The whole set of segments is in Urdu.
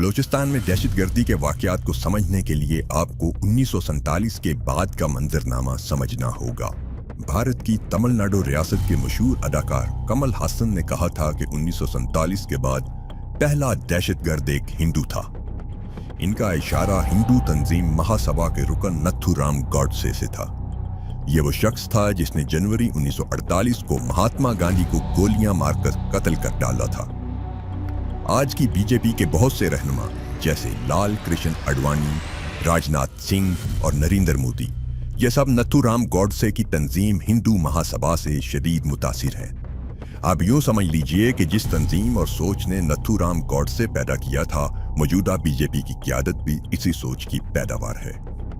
بلوچستان میں دہشت گردی کے واقعات کو سمجھنے کے لیے آپ کو 1947 کے بعد کا منظرنامہ سمجھنا ہوگا۔ بھارت کی تمل ناڈو ریاست کے مشہور اداکار کمل ہاسن نے کہا تھا کہ 1947 کے بعد پہلا دہشت گرد ایک ہندو تھا۔ ان کا اشارہ ہندو تنظیم مہا سبھا کے رکن نتھو رام گوڈسے سے تھا۔ یہ وہ شخص تھا جس نے جنوری 1948 کو مہاتما گاندھی کو گولیاں مار کر قتل کر ڈالا تھا۔ آج کی بی جے پی کے بہت سے رہنما جیسے لال کرشن اڈوانی، راج ناتھ سنگھ اور نریندر مودی، یہ سب نتھو رام گوڈسے کی تنظیم ہندو مہا سبھا سے شدید متاثر ہیں۔ آپ یوں سمجھ لیجئے کہ جس تنظیم اور سوچ نے نتھو رام گوڈسے پیدا کیا تھا، موجودہ بی جے پی کی قیادت بھی اسی سوچ کی پیداوار ہے۔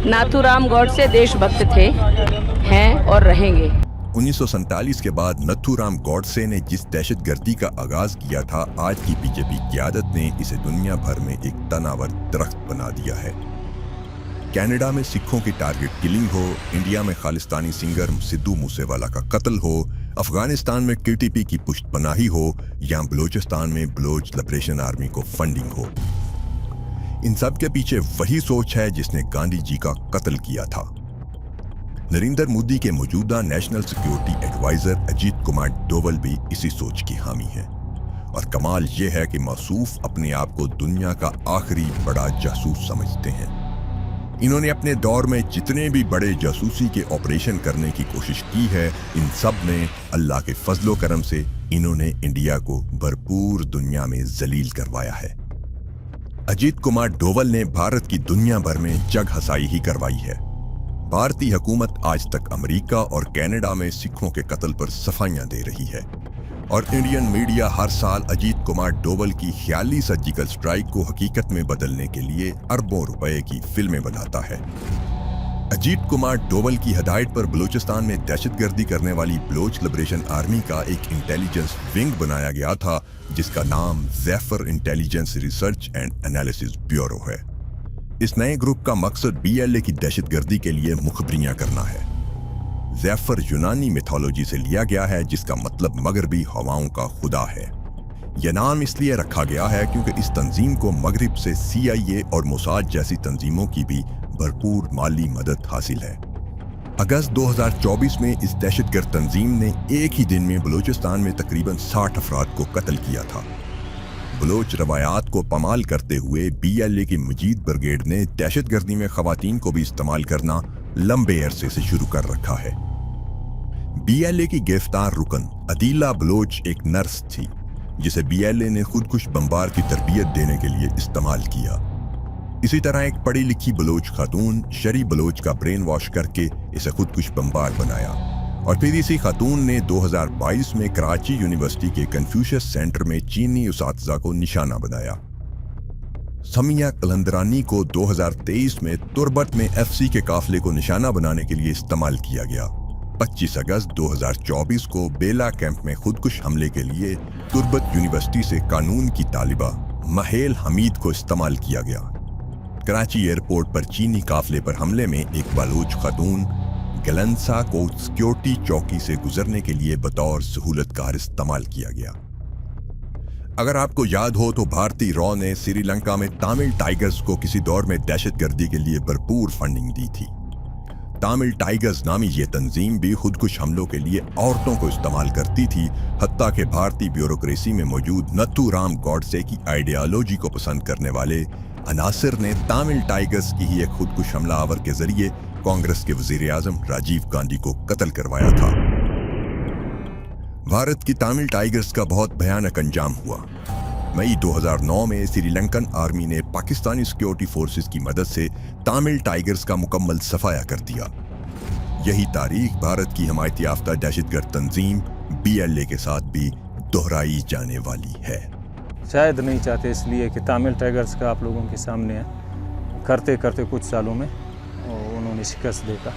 ناتھو رام گوڈسے دیش بھکت تھے، ہیں اور رہیں گے۔ 1947 کے بعد نتھو رام گوڈسے نے جس دہشت گردی کا آغاز کیا تھا، آج کی بی جے پی قیادت نے اسے دنیا بھر میں ایک تناور درخت بنا دیا ہے۔ کینیڈا میں سکھوں کی ٹارگٹ کلنگ ہو، انڈیا میں خالستانی سنگر سدھو موسے والا کا قتل ہو، افغانستان میں کے ٹی پی کی پشت پناہی ہو، یا بلوچستان میں بلوچ لبریشن آرمی کو فنڈنگ ہو، ان سب کے پیچھے وہی سوچ ہے جس نے گاندھی جی کا قتل کیا تھا۔ نریندر مودی کے موجودہ national security adviser Ajit Kumar Doval بھی اسی سوچ کی حامی ہیں، اور کمال یہ ہے کہ موصوف اپنے آپ کو دنیا کا آخری بڑا جاسوس سمجھتے ہیں۔ انہوں نے اپنے دور میں جتنے بھی بڑے جاسوسی کے آپریشن کرنے کی کوشش کی ہے، ان سب میں اللہ کے فضل و کرم سے انہوں نے انڈیا کو بھرپور دنیا میں ذلیل کروایا ہے۔ اجیت کمار ڈوول نے بھارت کی دنیا بھر میں جگ ہسائی ہی کروائی ہے۔ بھارتی حکومت آج تک امریکہ اور کینیڈا میں سکھوں کے قتل پر صفائیاں دے رہی ہے، اور انڈین میڈیا ہر سال اجیت کمار ڈوول کی خیالی سرجیکل سٹرائک کو حقیقت میں بدلنے کے لیے اربوں روپے کی فلمیں بناتا ہے۔ اجیت کمار ڈوول کی ہدایت پر بلوچستان میں دہشت گردی کرنے والی بلوچ لبریشن آرمی کا ایک انٹیلیجنس ونگ بنایا گیا تھا، جس کا نام Zephyr intelligence research and analysis bureau ہے۔ اس نئے گروپ کا مقصد بی ایل اے کی دہشت گردی کے لیے مخبریاں کرنا ہے۔ زیفر یونانی میتھولوجی سے لیا گیا ہے، جس کا مطلب مغربی ہواؤں کا خدا ہے۔ یہ نام اس لیے رکھا گیا ہے کیونکہ اس تنظیم کو مغرب سے سی آئی اے اور موساد جیسی تنظیموں کی بھی بھرپور مالی مدد حاصل ہے۔ اگست 2024 میں اس دہشت گرد تنظیم نے ایک ہی دن میں بلوچستان میں تقریباً 60 افراد کو قتل کیا تھا۔ بلوچ روایات کو پامال کرتے ہوئے بی ایل اے کی مجید بریگیڈ نے دہشت گردی میں خواتین کو بھی استعمال کرنا لمبے عرصے سے شروع کر رکھا ہے۔ بی ایل اے کی گرفتار رکن عدیلہ بلوچ ایک نرس تھی، جسے بی ایل اے نے خودکش بمبار کی تربیت دینے کے لیے استعمال کیا۔ اسی طرح ایک پڑھی لکھی بلوچ خاتون شری بلوچ کا برین واش کر کے اسے خودکش بمبار بنایا، اور پھر اسی خاتون نے 2022 میں کراچی یونیورسٹی کے کنفیوشس سینٹر میں چینی اساتذہ کو نشانہ بنایا۔ سمیہ قلندرانی کو 2023 میں تربت میں ایف سی کے قافلے کو نشانہ بنانے کے لیے استعمال کیا گیا۔ 25 اگست 2024 کو بیلا کیمپ میں خودکش حملے کے لیے تربت یونیورسٹی سے قانون کی طالبہ مہیل حمید کو استعمال کیا گیا۔ کراچی ایئرپورٹ پر چینی قافلے پر حملے میں ایک بلوچ خاتون گلنسا کو سیکیورٹی چوکی سے گزرنے کے لیے بطور سہولت کار استعمال کیا گیا۔ اگر آپ کو یاد ہو تو بھارتی رو نے سری لنکا میں تامل ٹائیگرز کو کسی دور میں دہشت گردی کے لیے بھرپور فنڈنگ دی تھی۔ تامل ٹائیگرز نامی یہ تنظیم بھی خودکش حملوں کے لیے عورتوں کو استعمال کرتی تھی، حتیٰ کہ بھارتی بیوروکریسی میں موجود نتھو رام گوڈسے کی آئیڈیالوجی کو پسند کرنے والے عناصر نے تامل ٹائیگرز کی ہی ایک خودکش حملہ آور کے ذریعے کانگریس کے وزیر اعظم راجیو گاندھی کو قتل کروایا تھا۔ بھارت کی تامل ٹائیگرز کا بہت بھیانک انجام ہوا۔ مئی 2009 میں سری لنکن آرمی نے پاکستانی سیکیورٹی فورسز کی مدد سے تامل ٹائیگرز کا مکمل صفایا کر دیا۔ یہی تاریخ بھارت کی حمایت یافتہ دہشت گرد تنظیم بی ایل اے کے ساتھ بھی دہرائی جانے والی ہے۔ شاید نہیں چاہتے اس لیے کہ تامل ٹائیگرز کا آپ لوگوں کے سامنے ہے، کرتے کرتے کچھ سالوں میں انہوں نے شکست دیکھا۔